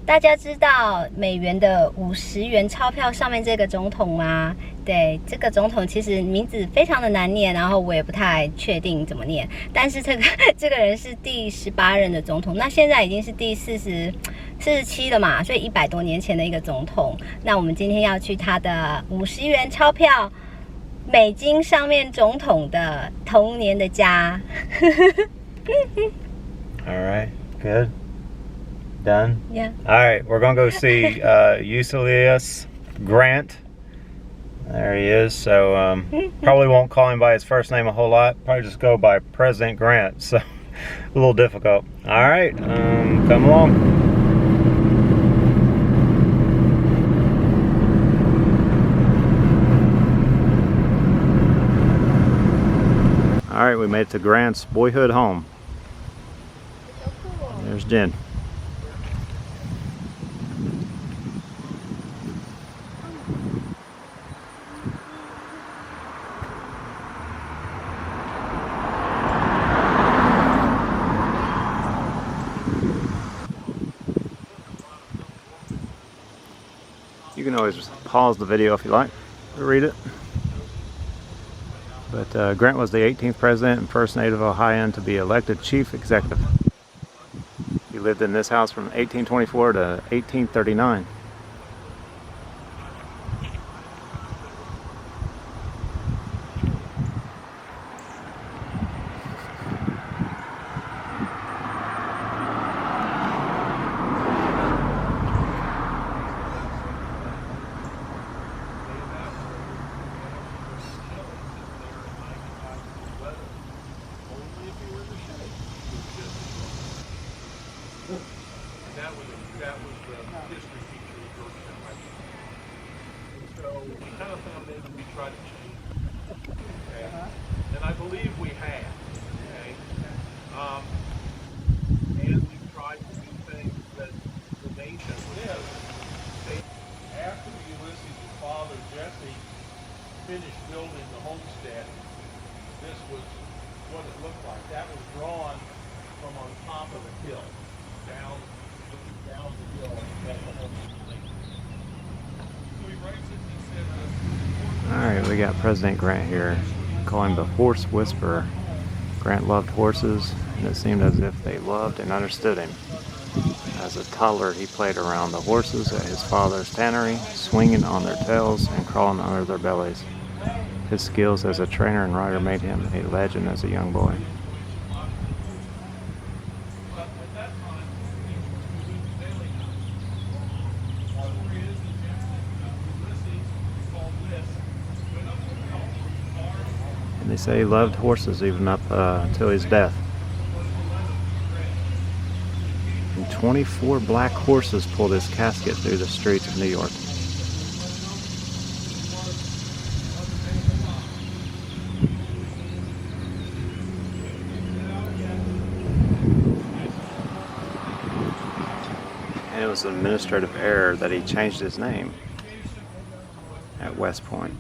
大家知道美元的50元钞票上面这个总统吗？对，这个总统其实名字非常的难念，然后我也不太确定怎么念。但是这个人是第18任的总统，那现在已经是第47了嘛，所以100多年前的一个总统。那我们今天要去他的50元钞票，美金上面总统的童年的家。All right, good. Done? Yeah. All right, we're going to go see Ulysses Grant. There he is. So probably won't call him by his first name a whole lot. Probably just go by President Grant. So a little difficult. All right, come along. All right, we made it to Grant's boyhood home. There's Jen. You can always pause the video if you like to read it. But Grant was the 18th president and first native Ohioan to be elected chief executive. He lived in this house from 1824 to 1839. That was the history teacher at Georgetown, I think. And so we kind of thought maybe we tried to change it. Okay? And I believe we have. Okay? And we've tried to do things that the nation lives. After Ulysses' father, Jesse, finished building the homestead, this was what it looked like. That was drawn from on top of the hill, down the hill. Alright, we got President Grant here. Call him the Horse Whisperer. Grant loved horses, and it seemed as if they loved and understood him. As a toddler, he played around the horses at his father's tannery, swinging on their tails and crawling under their bellies. His skills as a trainer and rider made him a legend as a young boy. And they say he loved horses even up until his death. And 24 black horses pulled his casket through the streets of New York. And it was an administrative error that he changed his name at West Point.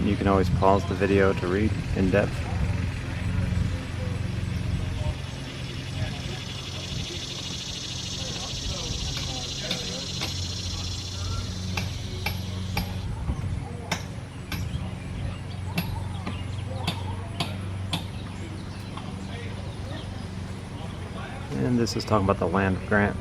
You can always pause the video to read in depth. And this is talking about the land of Grant.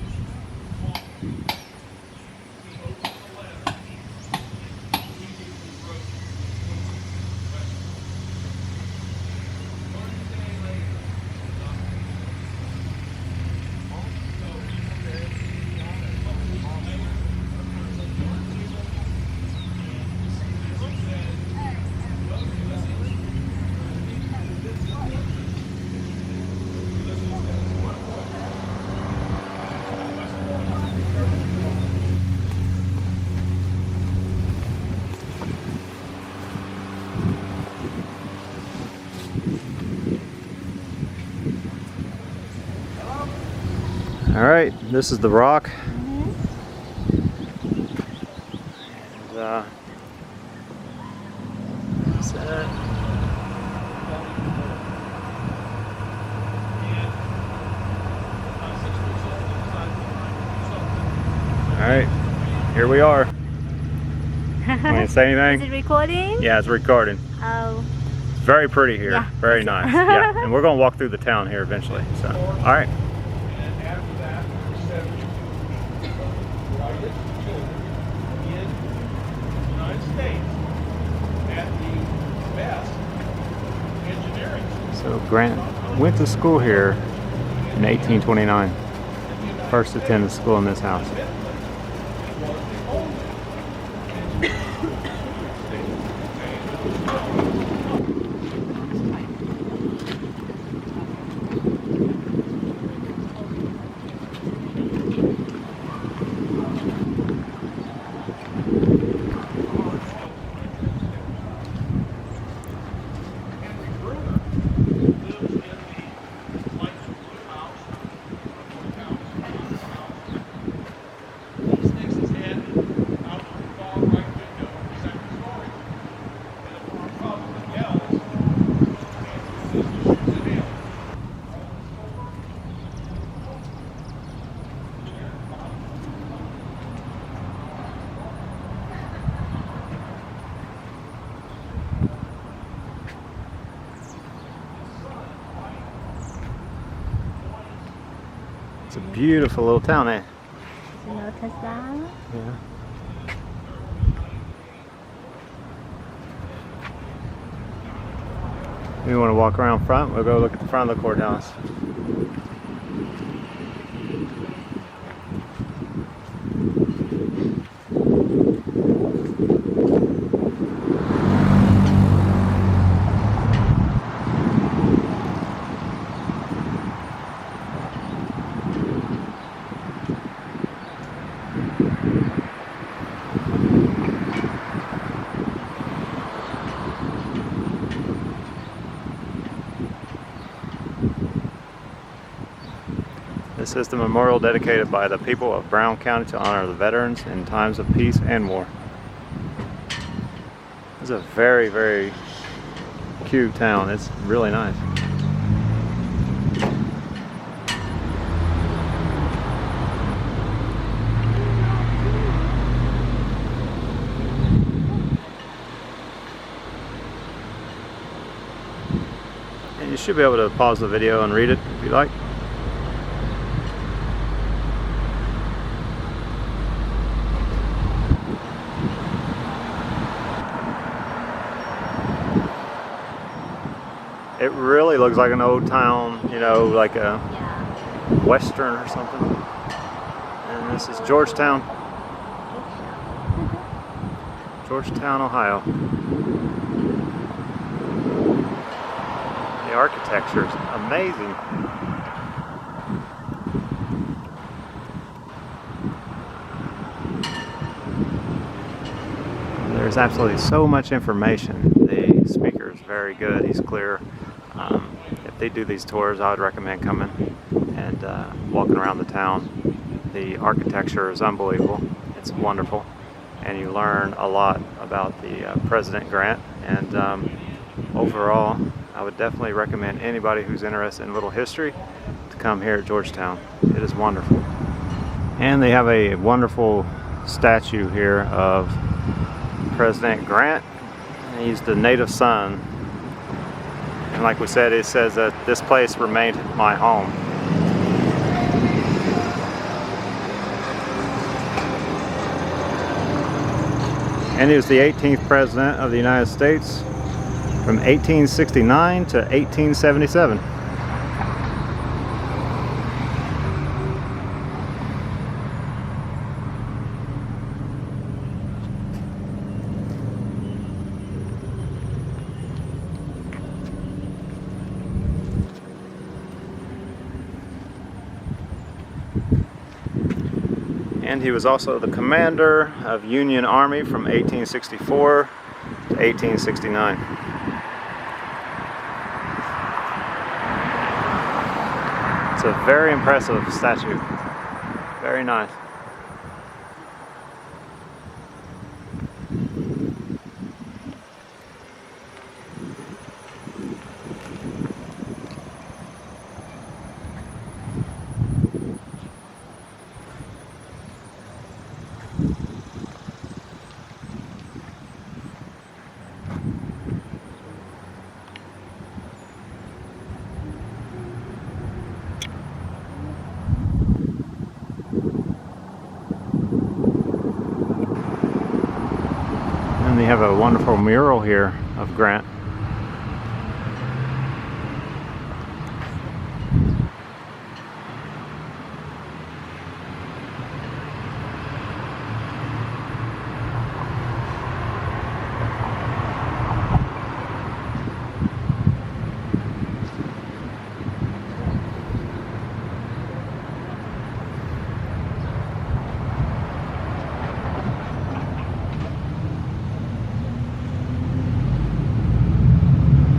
All right, this is the rock. And, that's it. All right, here we are. Want to say anything? Is it recording? Yeah, it's recording. Oh. It's very pretty here. Yeah. Very nice. Yeah, and we're going to walk through the town here eventually. So, all right. And after that, 72 brightest children in the United States at the best engineering school. So Grant went to school here in 1829. First attended school in this house. It's a beautiful little town, eh? You notice that? Yeah. We want to walk around front. We'll go look at the front of the courthouse. This is the memorial dedicated by the people of Brown County to honor the veterans in times of peace and war. It's a very, very cute town. It's really nice. And you should be able to pause the video and read it if you like. It really looks like an old town, you know, like a western or something. And this is Georgetown. Georgetown, Ohio. The architecture is amazing. There's absolutely so much information. The speaker is very good. He's clear. If they do these tours, I would recommend coming and walking around the town. The architecture is unbelievable. It's wonderful. And you learn a lot about the President Grant. And overall, I would definitely recommend anybody who's interested in little history to come here at Georgetown. It is wonderful. And they have a wonderful statue here of President Grant. He's the native son. And like we said, it says that this place remained my home. And he was the 18th President of the United States from 1869 to 1877. And he was also the commander of Union Army from 1864 to 1869. It's a very impressive statue. Very nice. And they have a wonderful mural here of Grant.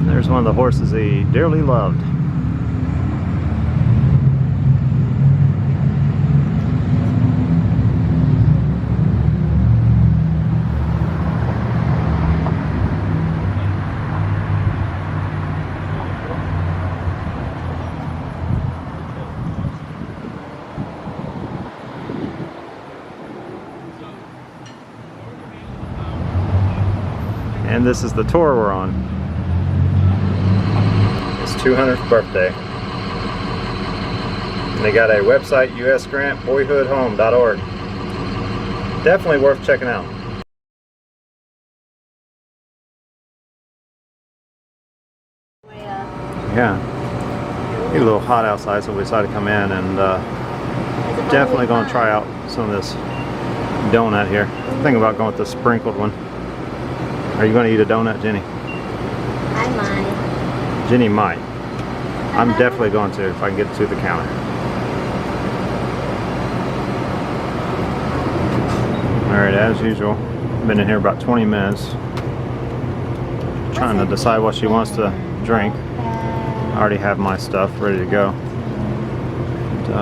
There's one of the horses he dearly loved. And this is the tour we're on. His 200th birthday. And they got a website, usgrantboyhoodhome.org. Definitely worth checking out. Yeah. It's a little hot outside, so we decided to come in and definitely going to try out some of this donut here. Thinking about going with the sprinkled one. Are you going to eat a donut, Jenny? I might. Jenny might. I'm definitely going to if I can get to the counter. Alright, as usual, been in here about 20 minutes trying to decide what she wants to drink. I already have my stuff ready to go. And,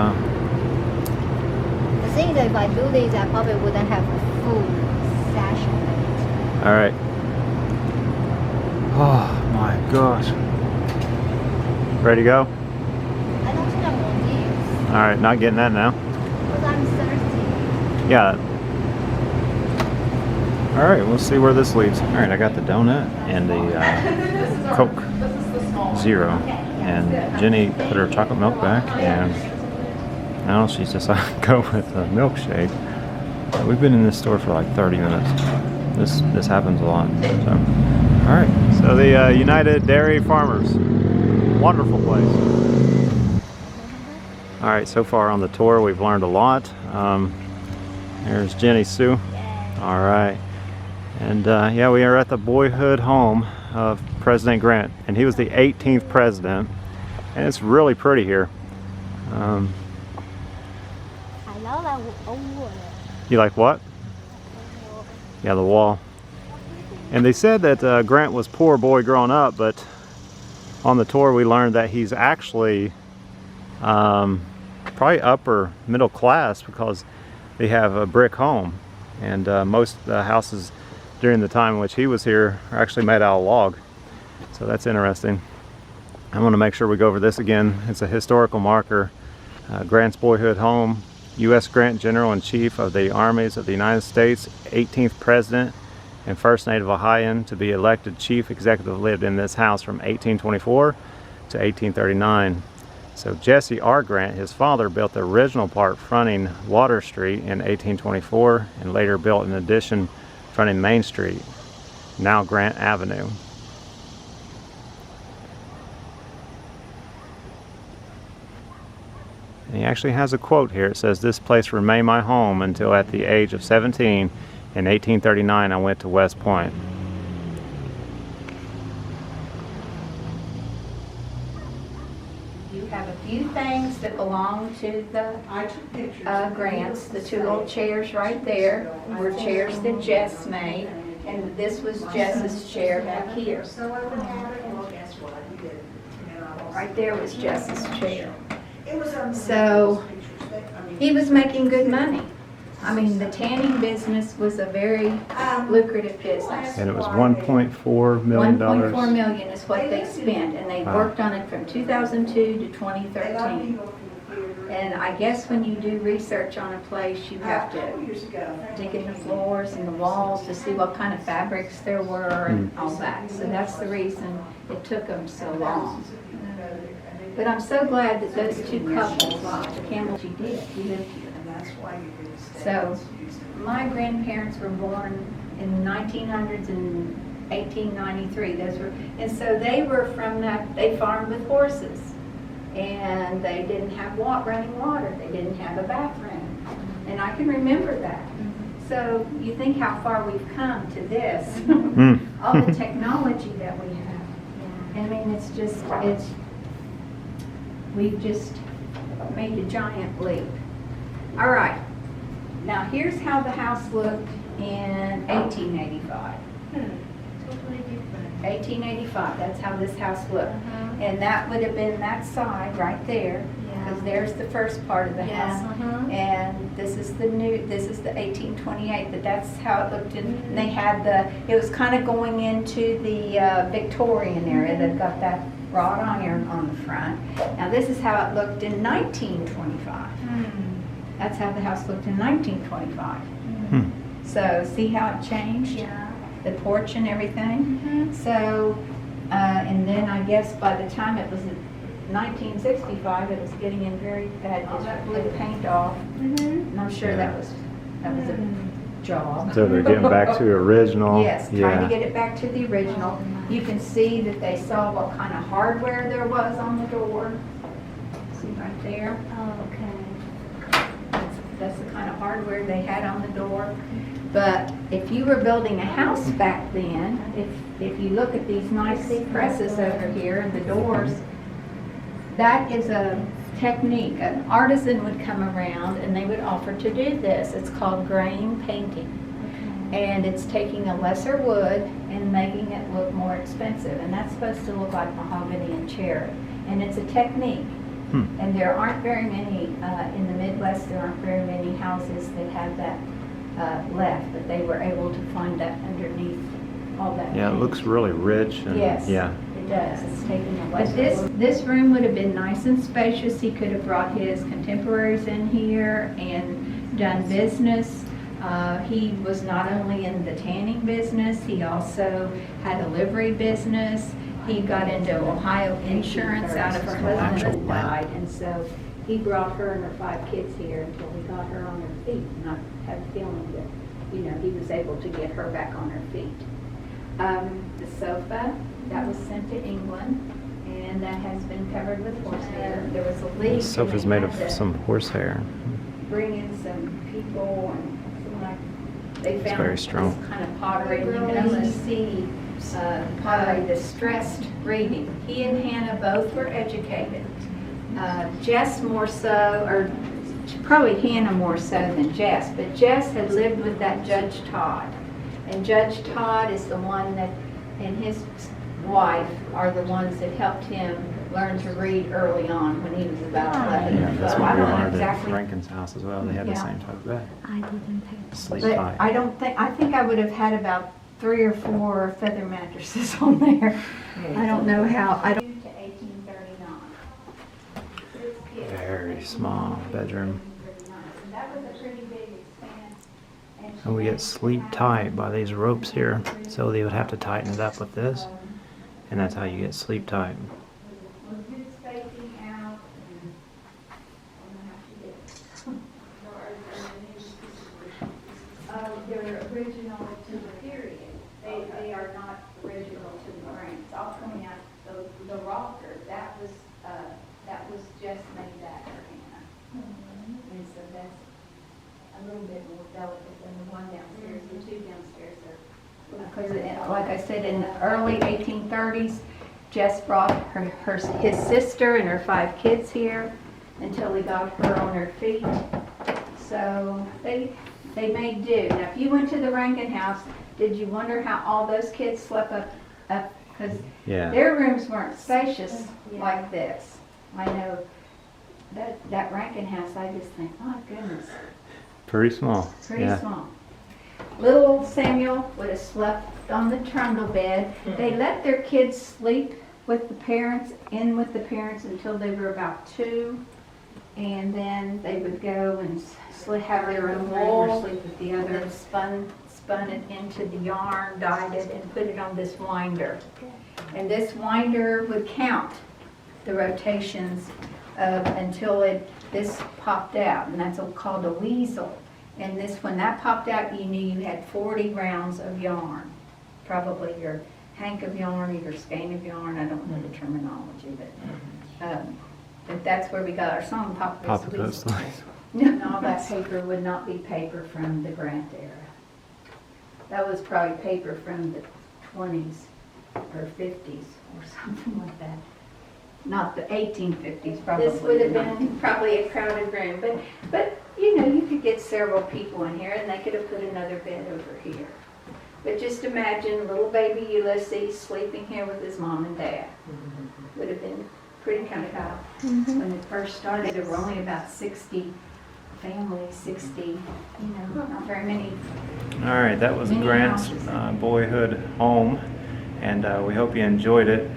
I think that if I do these, I probably wouldn't have a full session. alright. Oh my gosh. Ready to go? I don't think I want these Alright, not getting that now. because I'm thirsty. Yeah. Alright, we'll see where this leads. Alright, I got the donut and the Coke Zero. And Jenny put her chocolate milk back, and now she's decided to go with a milkshake. We've been in this store for like 30 minutes. This happens a lot. So, alright, so the United Dairy Farmers. Wonderful place. Alright, so far on the tour we've learned a lot. There's Jenny Sue. Alright. And yeah, we are at the Boyhood home of President Grant. And he was the 18th president. And it's really pretty here. I love that wall. You like what? Yeah, the wall. And they said that Grant was a poor boy growing up, but on the tour we learned that he's actually probably upper middle class because they have a brick home. And most houses during the time in which he was here are actually made out of log. So that's interesting. I want to make sure we go over this again. It's a historical marker. Grant's boyhood home. U.S. Grant, General in Chief of the Armies of the United States, 18th President and first native Ohioan to be elected Chief Executive, lived in this house from 1824 to 1839. So Jesse R. Grant, his father, built the original part fronting Water Street in 1824 and later built an addition fronting Main Street, now Grant Avenue. And he actually has a quote here. It says, "This place remained my home until at the age of 17 in 1839 I went to West Point." You have a few things that belong to the Grants. The two little chairs right there were chairs that Jess made, and this was Jess's chair back here. Right there was Jess's chair. So He was making good money. I mean, the tanning business was a very lucrative business. And it was $1.4 million. 1.4 million is what they spent, and they Wow. worked on it from 2002 to 2013. And I guess when you do research on a place, you have to dig in the floors and the walls to see what kind of fabrics there were and all that. So that's the reason it took them so long. But I'm so glad that those two couples, Campbell, she did, he lived here. So my grandparents were born in 1900s and 1893. Those were, and so they were from that. They farmed with horses, and they didn't have running water. They didn't have a bathroom, and I can remember that. So you think how far we've come to this, all the technology that we have. I mean, we've just made a giant leap. All right. Now here's how the house looked in 1885. Totally different. 1885, that's how this house looked. And that would have been that side right there, because there's the first part of the house. And this is the 1828, but that's how it looked. And they had it was kind of going into the Victorian area. They've got that wrought iron on the front. Now this is how it looked in 1925. That's how the house looked in 1925. So see how it changed? Yeah. The porch and everything. So, and then I guess by the time it was 1965, it was getting in very bad shape. Blew the paint off. And I'm sure that was a job. So they're getting back to original. Yes, trying to get it back to the original. You can see that they saw what kind of hardware there was on the door. See right there? Oh, okay. That's the kind of hardware they had on the door. But if you were building a house back then, if you look at these nice presses over here and the doors, that is a technique. An artisan would come around and they would offer to do this. It's called grain painting. And it's taking a lesser wood and making it look more expensive. And that's supposed to look like mahogany and cherry. And it's a technique. And there aren't very many, in the Midwest, there aren't very many houses that have that left, but they were able to find that underneath all that. Yeah, it looks really rich. And, Yes, yeah. it does. It's taking a lesser. But this room would have been nice and spacious. He could have brought his contemporaries in here and done business. He was not only in the tanning business, he also had a livery business. He got into Ohio insurance out of her husband that died, and so he brought her and her 5 kids here until we got her on her feet. And I have a feeling that, he was able to get her back on her feet. The sofa, that was sent to England, and that has been covered with horsehair. There was a leak. The sofa's made of some horsehair. Bring in some people and some they found very strong. this kind of pottery. You can almost see pottery, distressed reading. He and Hannah both were educated. Jess more so, or probably Hannah more so than Jess, but Jess had lived with that Judge Todd. And Judge Todd is the one that, and his wife are the ones that helped him learn to read early on when he was about 11 Yeah, or that's 12. what I we don't know learned at exactly. Rankin's house as well. They had the Yeah. same type of bed. I didn't pay. Sleep But tight. I think I would have had about 3 or 4 feather mattresses on there. I don't know how, I don't. To 1839. Very small bedroom. That was a pretty big expanse. And we get sleep tight by these ropes here. So they would have to tighten it up with this. And that's how you get sleep tight. Good spacing out. They're original to the period. They are not original to the frames. I'll point out the rocker, that was just made that for Hannah. And so that's a little bit more delicate than the one downstairs. The 2 downstairs are, because like I said, in the early 1830s, Jess brought his sister and her 5 kids here until he got her on her feet. So they made do. Now, if you went to the Rankin house, did you wonder how all those kids slept up? Because Yeah. their rooms weren't spacious like this. I know that Rankin house, I just think, my goodness, Pretty small. pretty Yeah. small. Little Samuel would have slept on the trundle bed. They let their kids sleep with the parents, until they were about 2. And then they would go and have their own room or sleep with the other. And spun it into the yarn, dyed it, and put it on this winder. And this winder would count the rotations until this popped out, and that's called a weasel. And when that popped out, you knew you had 40 rounds of yarn. Probably your hank of yarn, your skein of yarn. I don't know the terminology, but that's where we got our song, Papa Goes the Weasel. And all that paper would not be paper from the Grant era. That was probably paper from the 20s or 50s or something like that. Not the 1850s, probably. This would have been probably a crowded room, but you know, you could get several people in here, and they could have put another bed over here. But just imagine little baby Ulysses sleeping here with his mom and dad. Would have been pretty kind of hot. When it first started, there were only about 60 families, 60, you know, not very many. All right, that was Grant's boyhood home, and we hope you enjoyed it.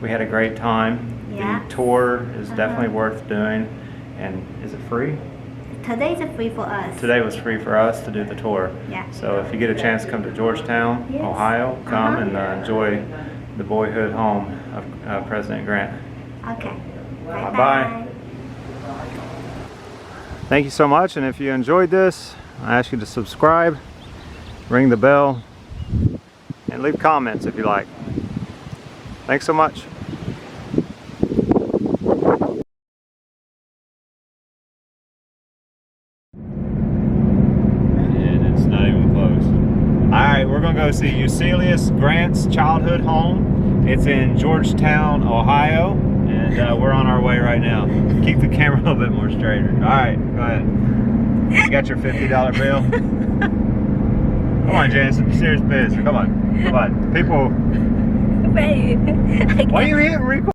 We had a great time. Yeah. The tour is definitely worth doing. And is it free? Today's free for us. Today was free for us to do the tour. Yeah. So if you get a chance to come to Georgetown, Yes. Ohio, come and enjoy the boyhood home of President Grant. Okay. Bye-bye. Thank you so much, and if you enjoyed this, I ask you to subscribe, ring the bell, and leave comments if you like. Thanks so much. And it's not even close. Alright, we're going to go see Ulysses Grant's childhood home. It's in Georgetown, Ohio, and we're on our way right now. Keep the camera a little bit more straighter. Alright, go ahead. You got your $50 bill? Come on, Janice, some serious business. Come on. People. Wait. Why are you hitting record?